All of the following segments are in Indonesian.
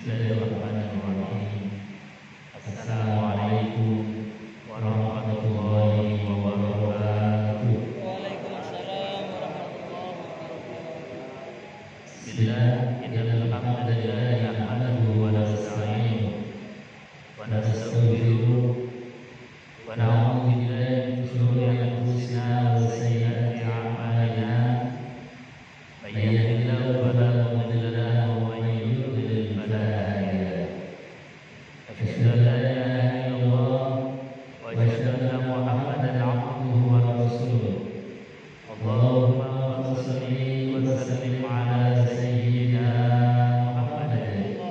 Bismillahirrahmanirrahim. Assalamualaikum warahmatullahi wabarakatuh. Waalaikumsalam warahmatullahi wabarakatuh. Bismillah, innal hamdalillah nahmaduhu wa nasta'inuhu wa nastaghfiruh wa na'udzu billahi min shururi anfusina wa sayyiati a'malina. May yahdihillahu fala mudilla lahu wa may yudlil fala hadiya lahu. Asyhadu an la ilaha illallah wa asyhadu anna Muhammadan 'abduhu wa rasuluh. Allahumma shalli wa sallim ala sayyidina Muhammadin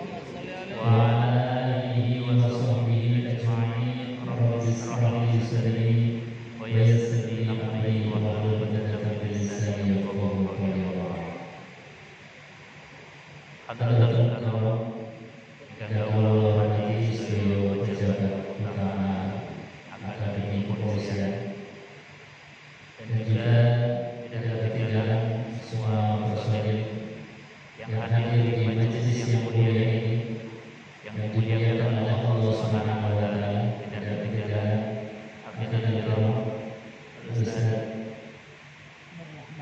wa ala alihi wa sahbihi ajma'in. Rabbi ishrah li sadri wa yassir li amri wa hlul 'uqdatam min lisani yafqahu qawli. Hadratul kiram, ingkang kawula hormati sedaya pejabat utama Akademi Kepolisian dan juga tidak ketinggalan semua personil yang hadir di majelis yang mulia ini, yang dimuliakan oleh Allah Subhanahu wa taala. Tidak ketinggalan Hafizul Kiram Ustaz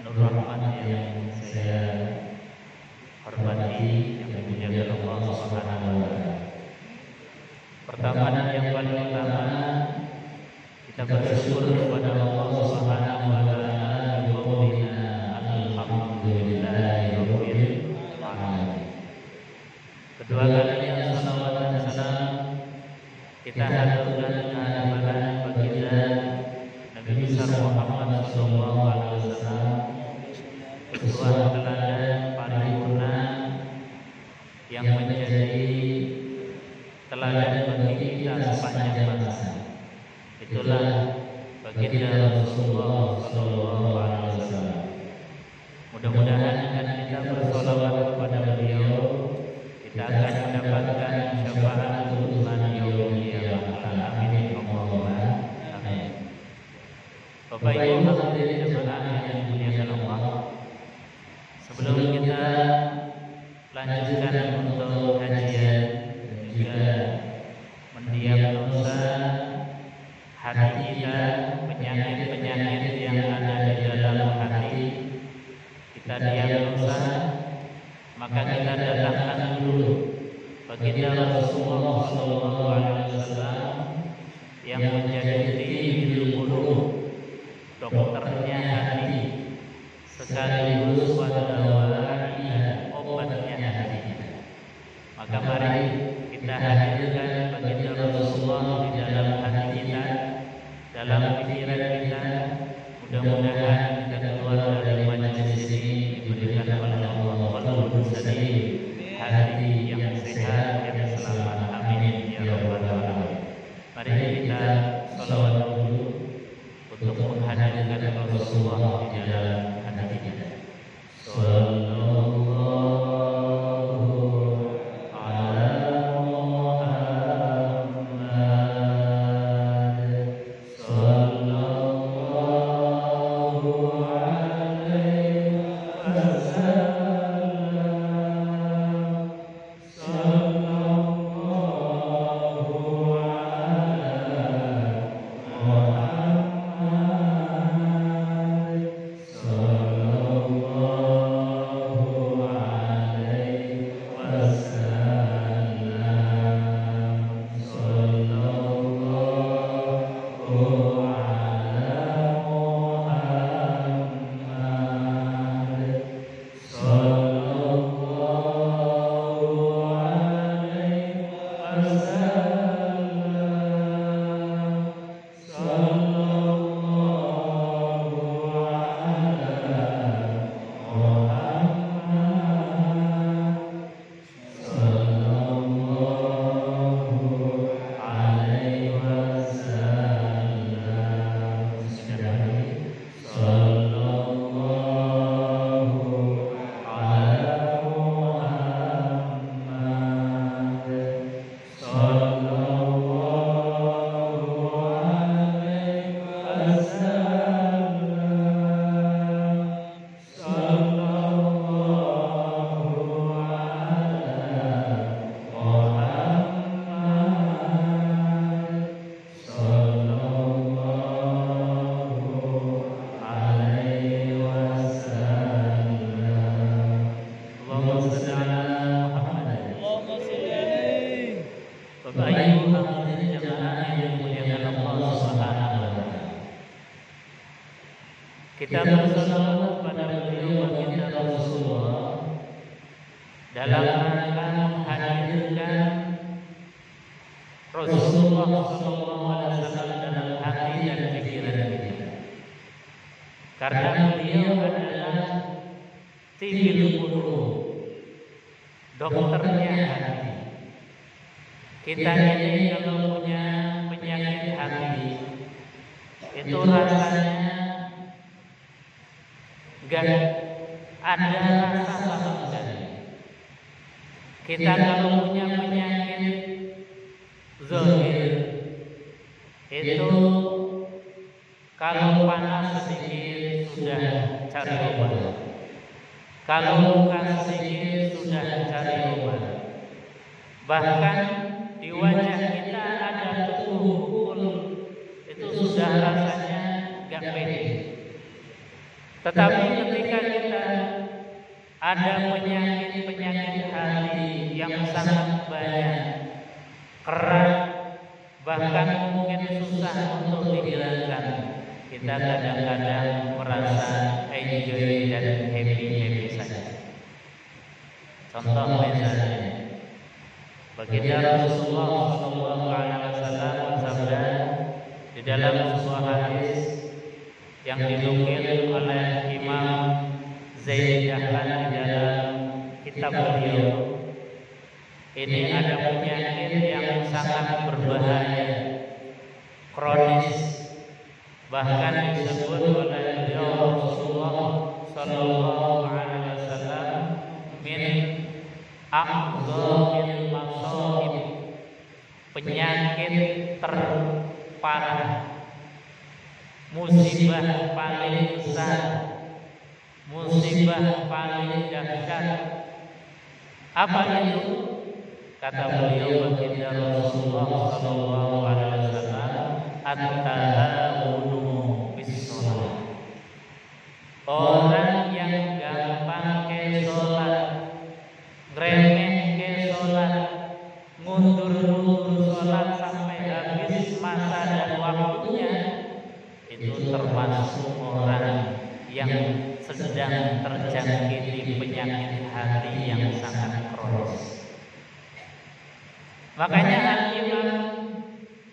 Nur Rahman yang saya hormati, yang dimuliakan Allah Subhanahu wa taala. Pertama dan yang paling utama, kita bersyukur kepada Allah Subhanahu wa taala bi qaulina alhamdulillahirabbil alamin. Kedua kalinya salawat dan salam kita haturkan kepada baginda Nabi besar Muhammad sallallahu alaihi wasallam, uswah teladan paripurna yang menjadi teladan bagi kita sepanjang masa. Itulah baginda Rasulullah sallallahu alaihi wasallam. Mudah-mudahan dengan kita bersolawat kepada beliau, kita akan mendapatkan syafaatul ummah yaumil qiyamah. Amin Allahumma amin. Bapak Ibu hadirin jemaah yang dimuliakan Allah, sebelum kita lanjutkan untuk kajian dan juga mendiagnosa hati kita, penyakit-penyakit yang ada di dalam hati kita diagnosa, maka kita datangkan dulu baginda Rasulullah sallallahu alaihi wasallam yang menjadi tibul qulub, dokternya hati, sekaligus wadawaiha, obatnya hati kita. Maka mari kita hadirkan baginda Rasulullah di dalam hati kita, dalam pikiran kita. Mudah-mudahan kita keluar dari majelis ini diberikan oleh Allah qalbun salim, hati yang sehat, yang selamat. Amin ya rabbal alamin. Mari kita salawat dulu untuk menghadirkan Rasulullah di dalam hati kita. Sallallahu kita bersalawat pada beliau baginda Rasulullah dalam rangka menghadirkan Rasulullah SAW dalam hati dan pikiran kita. Karena beliau adalah tibbil qulub, dokternya hati. Kita ini kalau punya penyakit hati, itu rasanya gak ada rasa sama sekali. Kita kalau punya penyakit zahir, itu kalau panas sedikit sudah cari obat, kalau luka sedikit sudah cari obat. Bahkan di wajah kita ada tukul, itu sudah rasanya gak pede. Tetapi ketika kita ada penyakit hati yang sangat banyak, keras, bahkan mungkin susah untuk dihilangkan, kita kadang-kadang merasa enjoy dan happy saja. Contoh misalnya, baginda Rasulullah SAW bersabda di dalam sebuah hadis yang dinukil oleh Imam Zaid Dahlan di dalam kitab beliau, ini ada penyakit yang sangat berbahaya, kronis, bahkan disebut oleh beliau Rasulullah Sallallahu Alaihi Wasallam min a'dzamil masaib, penyakit terparah, musibah paling besar, musibah paling dahsyat. Apa itu? Kata beliau baginda Rasulullah sallallahu alaihi wasallam, at-tahawunu bis-shalah. Orang yang gampang ke salat, ngremeh ke salat, mundur-mundur salat sampai habis masa dan waktunya, itu termasuk orang yang sedang terjangkiti penyakit hati yang sangat kronis. Makanya Al-Imam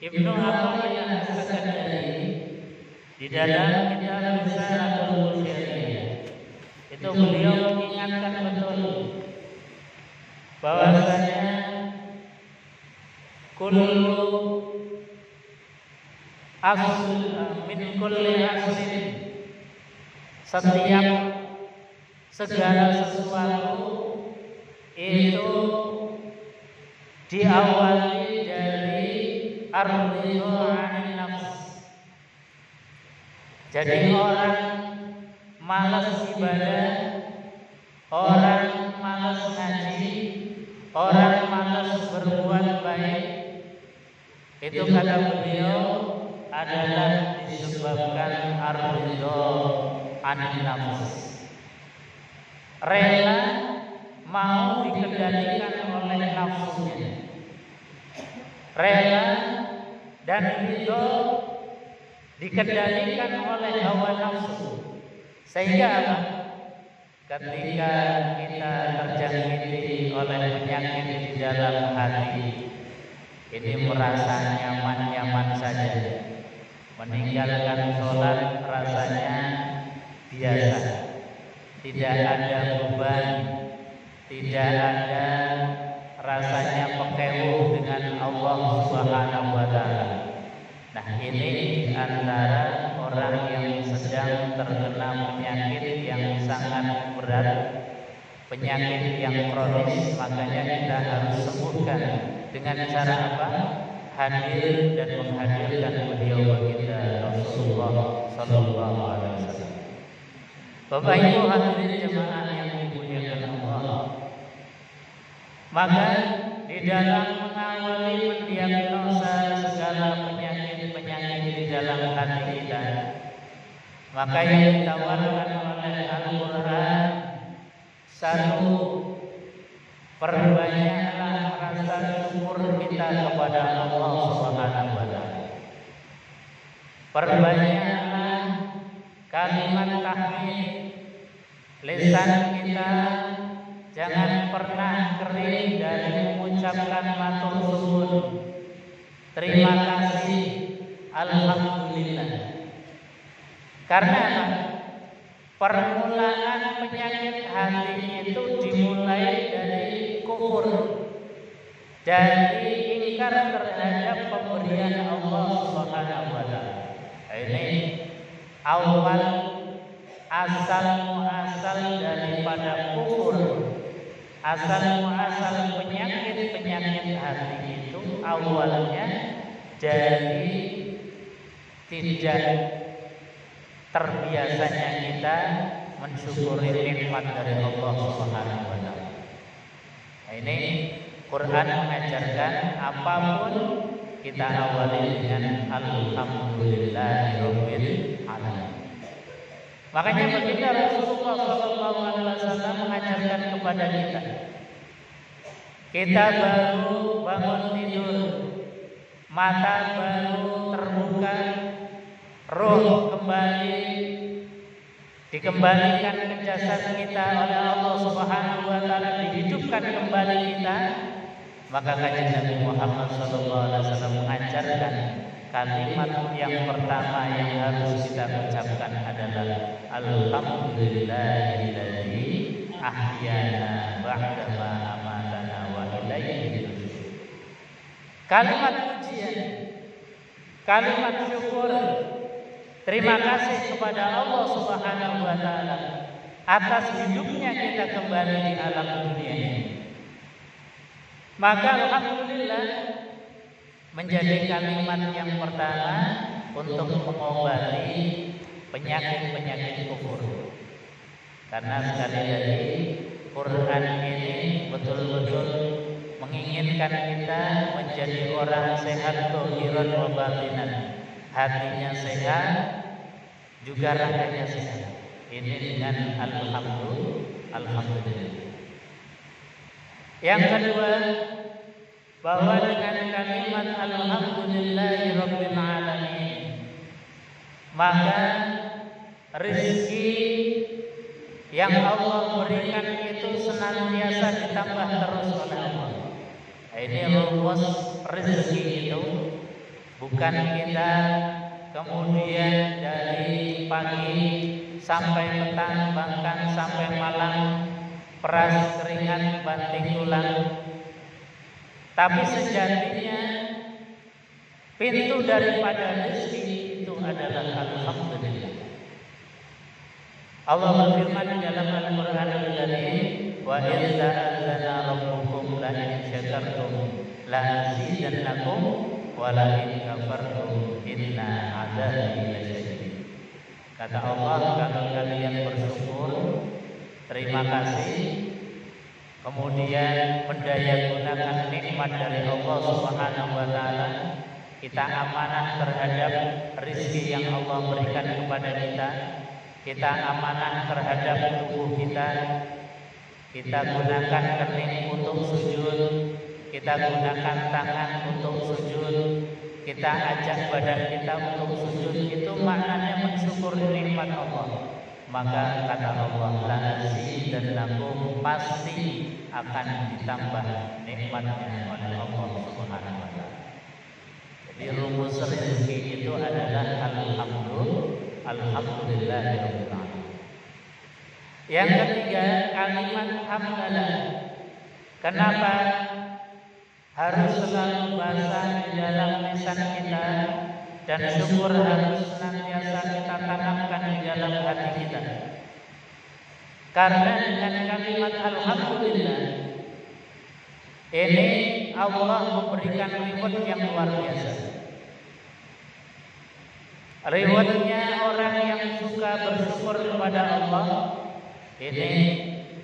Ibnu Athaillah As-Sakandari di dalam kitab Risalatul Syariah itu beliau mengingatkan betul bahwasanya kullu asl min kulli aslin, setiap segala sesuatu itu diawali dari ar-ridha 'anil nafs. Jadi orang malas ibadah, orang malas ngaji, orang malas berbuat baik, itu kata beliau adalah disebabkan ar-ridha 'anil nafs. Rela mau dikendalikan oleh nafsunya, rela dan ridho dikendalikan oleh hawa nafsu, sehingga ketika kita terjangkiti oleh penyakit di dalam hati, ini merasa nyaman-nyaman saja, meninggalkan sholat rasanya biasa, tidak ada beban, tidak ada rasanya pekewuh dengan Allah Subhanahu wa taala. Nah, ini di antara orang yang sedang terkena penyakit yang sangat berat, penyakit yang kronis, makanya kita harus sembuhkan dengan cara apa? Hadir dan menghadirkan beliau baginda Rasulullah sallallahu alaihi wasallam. Bapak Ibu hadirin jemaah yang dimuliakan Allah, maka di dalam mengawali mendiagnosa segala penyakit-penyakit di dalam hati kita, maka yang ditawarkan oleh Al-Quran, satu, perbanyaklah rasa syukur kita kepada Allah Subhanahu wa taala. Perbanyaklah kalimat tahmid. Lisan kita jangan pernah kering dari mengucapkan matur suwun, terima kasih, alhamdulillah. Karena apa? Permulaan penyakit hati itu dimulai dari kufur, dari ingkar terhadap pemberian Allah Subhanahu wa taala. Ini awal asal muasal daripada kufur. Asal muasal penyakit hati itu awalnya dari tidak terbiasanya kita mensyukuri nikmat dari Allah Subhanahu wa taala. Ini Quran mengajarkan apapun kita awali dengan alhamdulillahirabbil alamin. Makanya baginda Rasulullah SAW mengajarkan kepada kita baru bangun tidur, mata baru terbuka, roh kembali dikembalikan ke jasad kita oleh Allah Subhanahu wa taala, dihidupkan kembali kita, maka kanjeng Nabi Muhammad SAW mengajarkan kalimat yang pertama yang harus kita ucapkan adalah alhamdulillahilladzi ahyana ba'dama amatana wa ilaihi nusyur. Kalimat pujian, kalimat syukur, terima kasih kepada Allah Subhanahu wa taala atas hidupnya kita kembali di alam dunia ini. Maka alhamdulillah menjadi kalimat yang pertama untuk mengobati penyakit-penyakit kufur. Karena sekali lagi Quran ini betul-betul menginginkan kita menjadi orang sehat zahiran wa batinan. Hatinya sehat, juga raganya sehat. Ini dengan alhamdulillah. Yang kedua, bahwa dengan kalimat alhamdulillahirabbil alamin, maka rezeki yang Allah berikan itu senantiasa ditambah terus oleh Allah. Ini rumus rezeki itu bukan kita kemudian dari pagi sampai petang, bahkan sampai malam peras keringat banting tulang. Tapi sejatinya pintu daripada rezeki itu adalah alhamdulillah. Allah berfirman di dalam Al-Qur'an Al-Karim, wa idza adzana rabbukum la in syakartum la azidannakum wa la in kafartum inna adzabi lasyadid. Kata Allah, kalau kalian bersyukur, terima kasih, kemudian mendayagunakan nikmat dari Allah Subhanahu wa taala, kita amanah terhadap rezeki yang Allah berikan kepada kita. Kita amanah terhadap tubuh kita. Kita gunakan kening untuk sujud, kita gunakan tangan untuk sujud, kita ajak badan kita untuk sujud. Itu maknanya mensyukuri nikmat Allah. Maka kata Allah, la azidannakum, pasti akan ditambah nikmatnya oleh Allah Subhanahu wa taala. Jadi rumus rezeki itu adalah alhamdulillahirabbil alamin. Yang ketiga, kalimat hamdalah. Kenapa harus selalu basah di dalam lisan kita dan syukur harus senantiasa kita tanamkan di dalam hati kita? Karena dengan kalimat alhamdulillah ini Allah memberikan reward yang luar biasa. Rewardnya orang yang suka bersyukur kepada Allah ini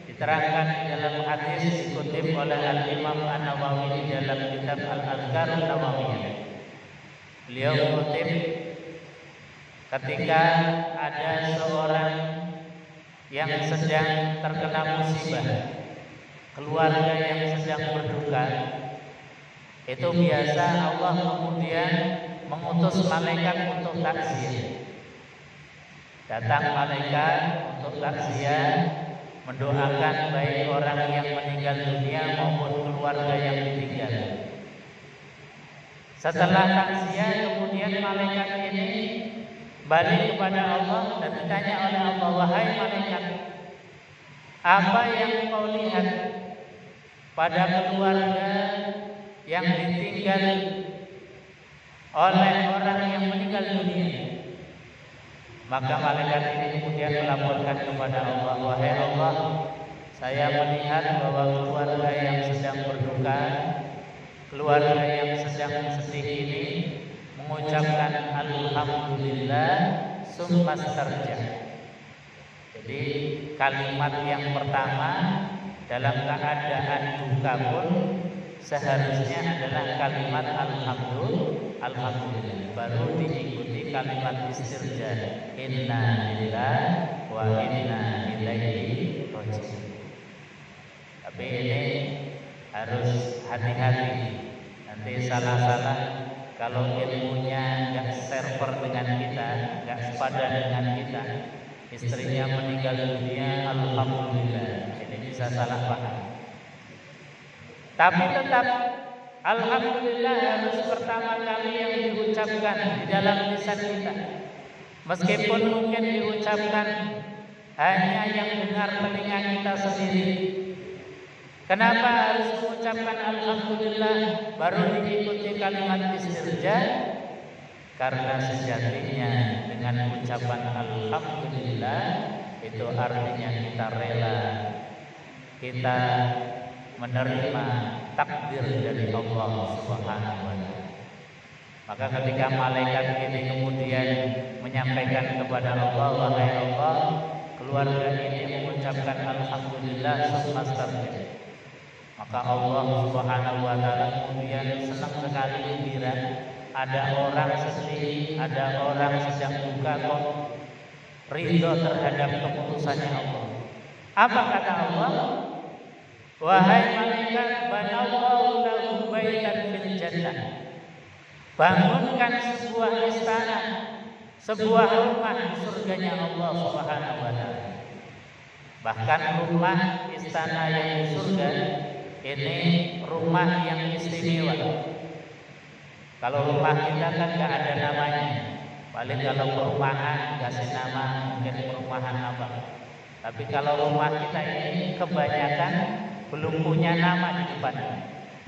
diterangkan di dalam hadis dikutip oleh Al-Imam An-Nawawi di dalam kitab Al-Adhkar An-Nawawiyah. Beliau mengutip ketika ada seorang yang sedang terkena musibah, keluarga yang sedang berduka, itu biasa Allah kemudian mengutus malaikat untuk takziah. Datang malaikat untuk takziah, mendoakan baik orang yang meninggal dunia maupun keluarga yang ditinggal. Setelah takziah kemudian malaikat ini balik kepada Allah dan ditanya oleh Allah, wahai malaikat, apa yang kau lihat pada keluarga yang ditinggal oleh orang yang meninggal dunia? Maka malaikat ini kemudian melaporkan kepada Allah, wahai Allah, saya melihat bahwa keluarga yang sedang berduka, keluarga yang sedang sedih ini mengucapkan alhamdulillah summa starja. Jadi kalimat yang pertama dalam keadaan duka pun seharusnya adalah kalimat alhamdulillah, baru diikuti kalimat istirja, inna lillahi wa inna ilaihi raji'un. Tapi ini harus hati-hati, nanti salah-salah kalau ilmunya nggak server dengan kita, nggak sepadan dengan kita, istrinya meninggal dunia, alhamdulillah, ini bisa salah paham. Tapi tetap alhamdulillah harus pertama kali yang diucapkan di dalam lisan kita. Meskipun mungkin diucapkan hanya yang dengar telinga kita sendiri. Kenapa harus mengucapkan alhamdulillah baru diikuti kalimat istirja? Karena sejatinya dengan ucapan alhamdulillah itu artinya kita rela, kita menerima takdir dari Allah Subhanahu wa taala. Maka ketika malaikat ini kemudian menyampaikan kepada Allah, wahai Allah, keluarga ini mengucapkan alhamdulillah summa starja. Maka Allah Subhanahu wa taala kemudian senang sekali, gembira. Ada orang sedih, ada orang sedang duka kok ridho terhadap keputusannya Allah. Apa kata Allah? Wahai malaikat, banallahu lahu baitan fil jannah. Bangunkan sebuah istana, sebuah rumah di surganya Allah Subhanahu wa taala. Bahkan rumah istana yang di surga ini rumah yang istimewa. Kalau rumah kita kan nggak ada namanya, paling kalau perumahan kasih nama mungkin perumahan apa. Tapi kalau rumah kita ini kebanyakan belum punya nama di depan.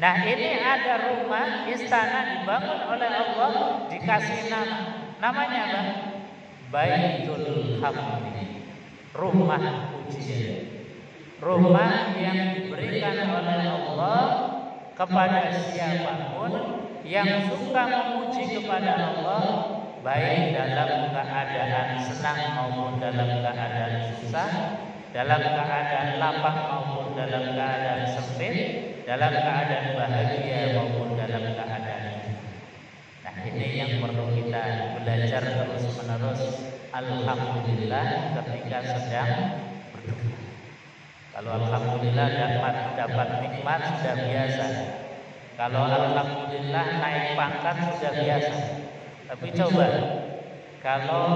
Nah ini ada rumah istana dibangun oleh Allah, dikasih nama. Namanya apa? Baitul Hamdi, rumah pujian. Rumah yang diberikan oleh Allah kepada siapapun yang suka memuji kepada Allah, baik dalam keadaan senang maupun dalam keadaan susah, dalam keadaan lapang maupun dalam keadaan sempit, dalam keadaan bahagia maupun dalam keadaan. Nah ini yang perlu kita belajar terus-menerus. Alhamdulillah ketika sedang berduka. Kalau alhamdulillah dapat nikmat sudah biasa. Kalau alhamdulillah naik pangkat sudah biasa. Tapi coba kalau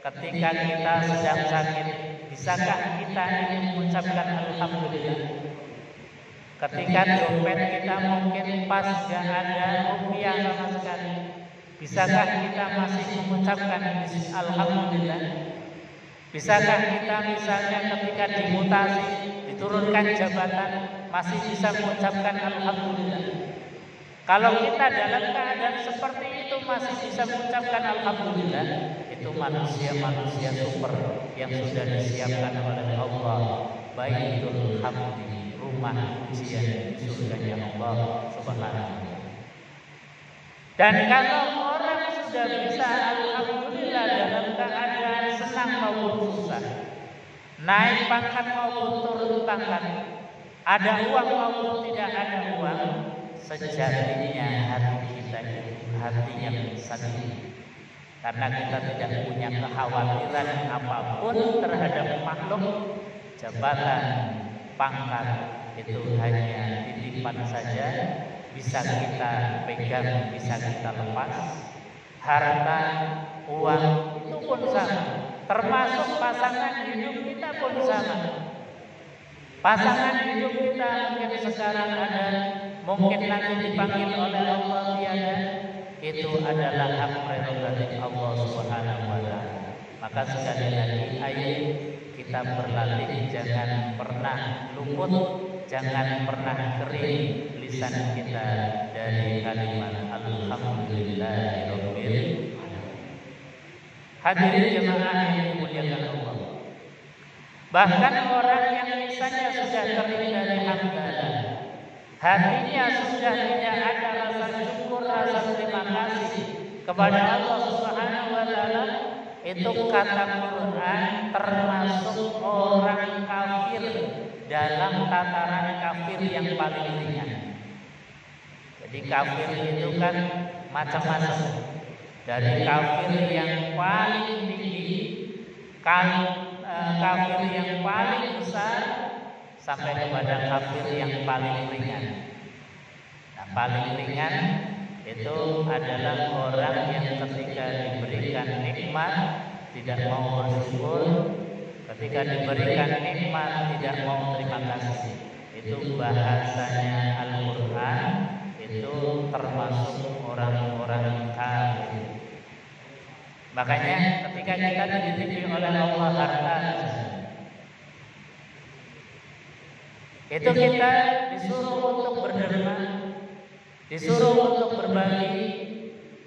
ketika kita sedang sakit, bisakah kita ini mengucapkan alhamdulillah? Ketika dompet kita mungkin pas gak ada rupiah sama sekali, bisakah kita masih mengucapkan alhamdulillah? Bisakah kita misalnya ketika dimutasi, diturunkan jabatan, masih bisa mengucapkan alhamdulillah? Kalau kita dalam keadaan seperti itu masih bisa mengucapkan alhamdulillah, itu manusia-manusia super yang sudah disiapkan oleh Allah, Baitul Hamdi, rumah pujian di surganya Allah Subhanahu wa taala. Dan kalau orang sudah bisa alhamdulillah dalam keadaan senang maupun susah, naik pangkat maupun turun pangkat, ada uang maupun tidak ada uang, sejatinya hati kita itu hatinya sedih. Karena kita tidak punya kekhawatiran apapun terhadap makhluk. Jabatan, pangkat itu hanya titipan saja, bisa kita pegang, bisa kita lepas. Harta, uang itu pun sama, termasuk pasangan hidup kita pun sama. Pasangan hidup kita mungkin sekarang ada, mungkin nanti dipanggil oleh Allah tiada. Itu adalah hak prerogatif Allah Subhanahu wa taala. Maka sekali lagi ayo kita berlatih, jangan pernah luput, jangan pernah kering lisan kita dari kalimat alhamdulillahirabbil alamin. Hadirin jemaah yang dimuliakan Allah. Bahkan orang yang lisannya sudah kering dari hamdalah, hatinya sudah tidak ada rasa syukur, rasa terima kasih kepada Allah Subhanahu wa taala, itu kata Quran termasuk orang kafir dalam tataran kafir yang paling ringan. Jadi kafir itu kan macam-macam. Dari kafir yang paling tinggi, kafir yang paling besar, sampai kepada kafir yang paling ringan. Nah, paling ringan itu adalah orang yang ketika diberikan nikmat tidak mau bersyukur, ketika diberikan nikmat tidak mau terima kasih. Itu bahasanya Al-Quran, itu termasuk orang-orang kafir. Makanya ketika kita dititipi oleh Allah harta, itu kita disuruh untuk berderma, disuruh untuk berbagi,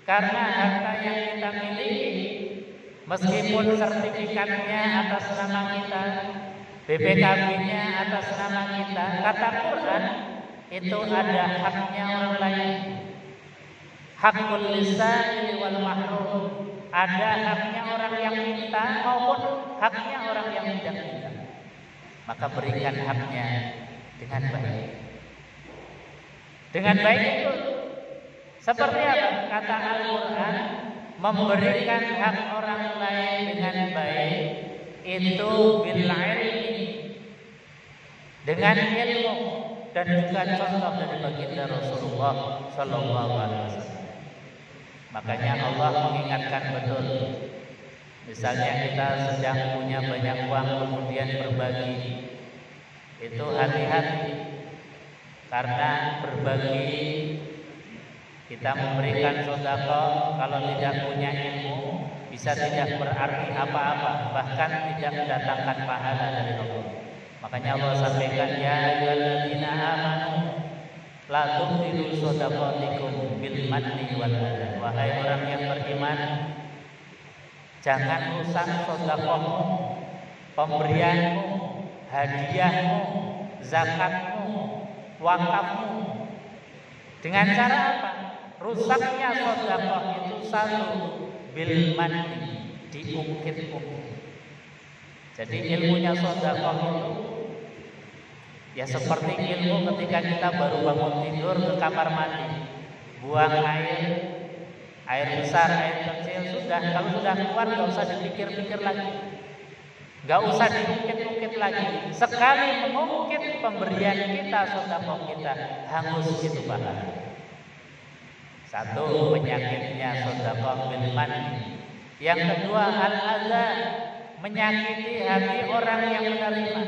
karena harta yang kita miliki, meskipun sertifikatnya atas nama kita, BPKB-nya atas nama kita, kata Quran itu ada haknya orang lain. Hakul lisan wal mahrum, ada haknya orang yang minta maupun haknya orang yang tidak minta. Maka berikan haknya dengan baik. Dengan baik itu seperti apa? Kata Al-Quran, memberikan hak orang lain dengan baik itu bil ilmi, dengan ilmu, dan juga contoh dari baginda Rasulullah Sallallahu Alaihi Wasallam. Makanya Allah mengingatkan betul. Misalnya kita sedang punya banyak uang kemudian berbagi, itu hati-hati, karena berbagi kita memberikan sedekah kalau tidak punya ilmu bisa tidak berarti apa-apa, bahkan tidak mendatangkan pahala dari Allah. Makanya Allah sampaikan, ya ayyuhalladzina amanu la tubtilu shadaqatikum bil manni wal adha. Wahai orang yang beriman, jangan rusak sedekahmu, pemberianmu, hadiahmu, zakatmu, wakafmu. Dengan cara apa? Rusaknya sedekah itu satu, bil manni, diungkit-ungkit. Jadi ilmunya sedekah itu ya seperti ilmu ketika kita baru bangun tidur ke kamar mandi, buang air besar, air kecil, sudah. Kalau sudah keluar nggak usah dipikir-pikir lagi, nggak usah diungkit-ungkit lagi. Sekali mengungkit pemberian kita, sedekah kita, hangus itu pahala. Satu, penyakitnya sedekah bil manni. Yang kedua, al-adza, menyakiti hati orang yang menerima.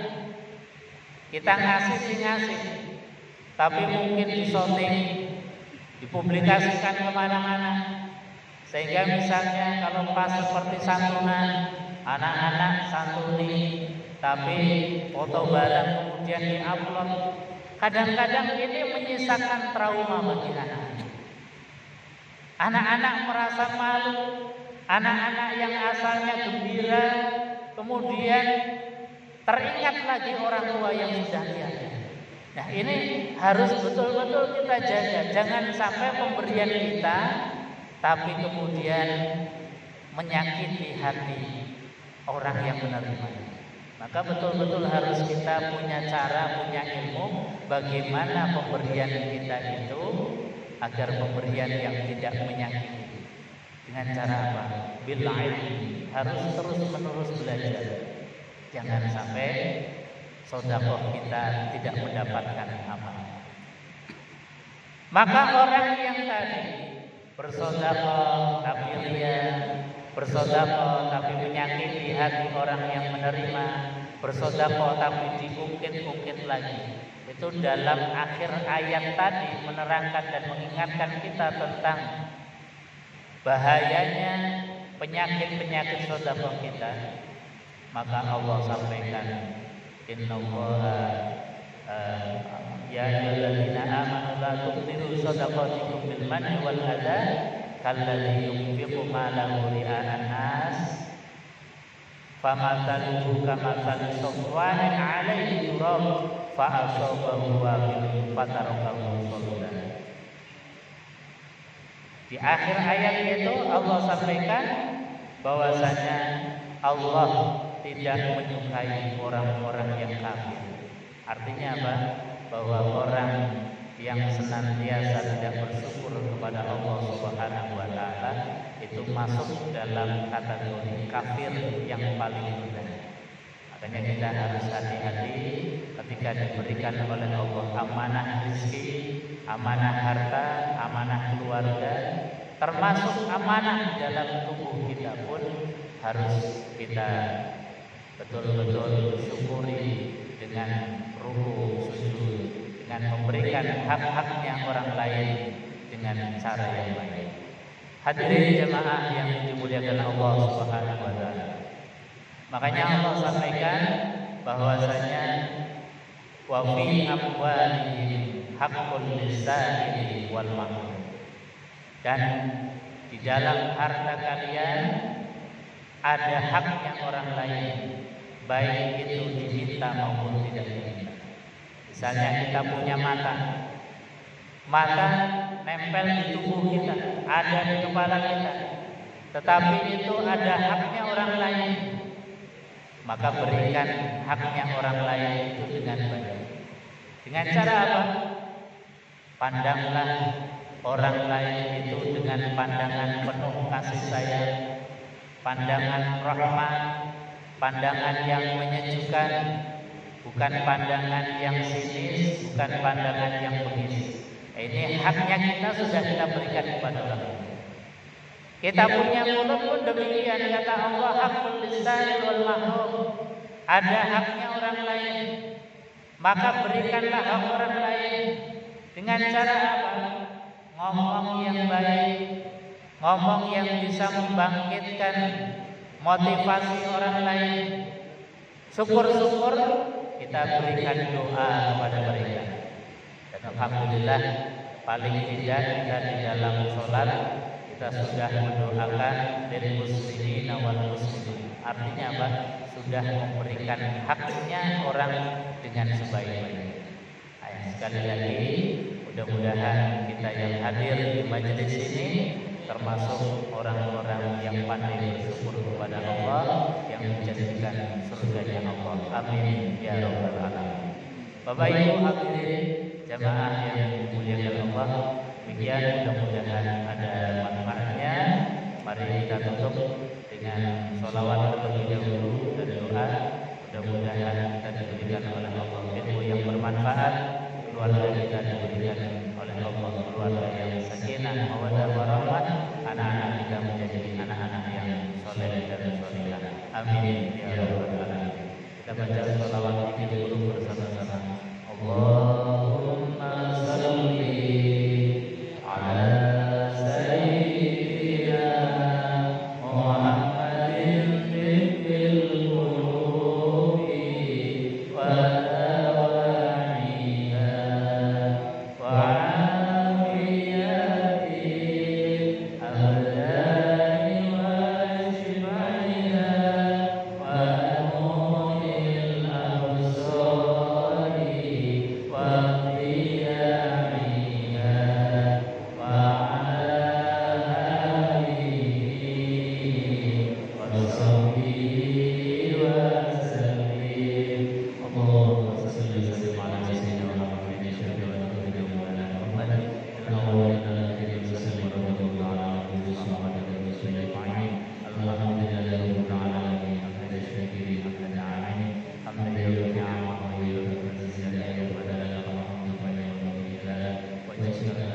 Kita ngasih, tapi mungkin disoting, dipublikasikan kemana-mana, sehingga misalnya kalau pas seperti santunan, anak-anak santuni, tapi foto barang kemudian diupload. Kadang-kadang ini menyisakan trauma bagi anak. Anak-anak merasa malu, anak-anak yang asalnya gembira, kemudian teringat lagi orang tua yang sudah tiada. Nah, ini harus betul-betul kita jaga. Jangan sampai pemberian kita tapi kemudian menyakiti hati orang yang menerima. Maka betul-betul harus kita punya cara, punya ilmu bagaimana pemberian kita itu agar pemberian yang tidak menyakiti. Dengan cara apa? Bil ilmi, harus terus-menerus belajar. Jangan sampai sedekah kita tidak mendapatkan amal. Maka orang yang tadi bersedekah tapi ria, bersedekah tapi menyakiti hati orang yang menerima, bersedekah tapi diungkit-ungkit lagi. Itu dalam akhir ayat tadi menerangkan dan mengingatkan kita tentang bahayanya penyakit-penyakit sedekah kita. Maka Allah sampaikan, innallaha ya ayyuhalladzina amanu la tubtilu shadaqatikum bil manni wal adha kalladzi yunfiqu malahu ri'a'an nas famathaluhu kamathali safwanin 'alaihi turab fa asabahu wabilun fatarakahu shaldan. Di akhir ayat itu Allah sampaikan bahwasanya Allah tidak menyukai orang-orang yang kafir. Artinya apa? Bahwa orang yang senantiasa tidak bersyukur kepada Allah Subhanahu wa taala itu masuk dalam kategori kafir yang paling rendah. Makanya kita harus hati-hati ketika diberikan oleh Allah amanah rezeki, amanah harta, amanah keluarga, termasuk amanah di dalam tubuh kita pun harus kita betul-betul syukuri dengan ruku sujud, dengan memberikan hak-haknya orang lain dengan cara yang baik. Hadirin jemaah yang dimuliakan Allah Subhanahu wa taala. Makanya Allah sampaikan bahwasanya wa fi amwalihim haqqul lisa'ili wal mahrum. Dan di dalam harta kalian ada haknya orang lain, baik itu diminta maupun tidak diminta. Misalnya kita punya mata nempel di tubuh kita, ada di kepala kita, tetapi itu ada haknya orang lain, maka berikan haknya orang lain itu dengan baik. Dengan cara apa? Pandanglah orang lain itu dengan pandangan penuh kasih sayang, pandangan rahmat, pandangan yang menyejukkan, bukan pandangan yang sinis, bukan pandangan yang bengis. Ini haknya kita sudah kita berikan kepada orang lain. Kita punya mulut pun demikian, kata Allah, haqqul lisan wal mahrum. Ada haknya orang lain, maka berikanlah hak orang lain. Dengan cara apa? Ngomong yang baik, ngomong yang bisa membangkitkan motivasi orang lain. Syukur-syukur kita berikan doa kepada mereka. Dan alhamdulillah paling tidak kita di dalam sholat kita sudah mendoakan lil muslimin wal muslimin. Artinya apa? Sudah memberikan haknya orang dengan sebaik-baiknya. Sekali lagi, mudah-mudahan kita yang hadir di majelis ini termasuk orang-orang yang pandai bersyukur kepada Allah, yang menjadikan surganya Allah. Amin ya rabbal alamin. Bapak Ibu hadirin jamaah yang dimuliakan Allah, demikian mudah-mudahan ada manfaatnya. Mari kita tutup dengan sholawat terlebih dahulu dan doa. Mudah-mudahan kita diberikan oleh Allah ilmu yang bermanfaat, keluarga kita diberikan oleh Allah keluarga yang sakinah, mawaddah warahmah, anak-anak kita menjadi anak-anak yang soleh dan solehah. Amin ya rabbal alamin. Kita baca sholawat ini dulu bersama-sama. Allahumma shalli ala sayyidina Muhammadin fil qulubi wa Terima kasih.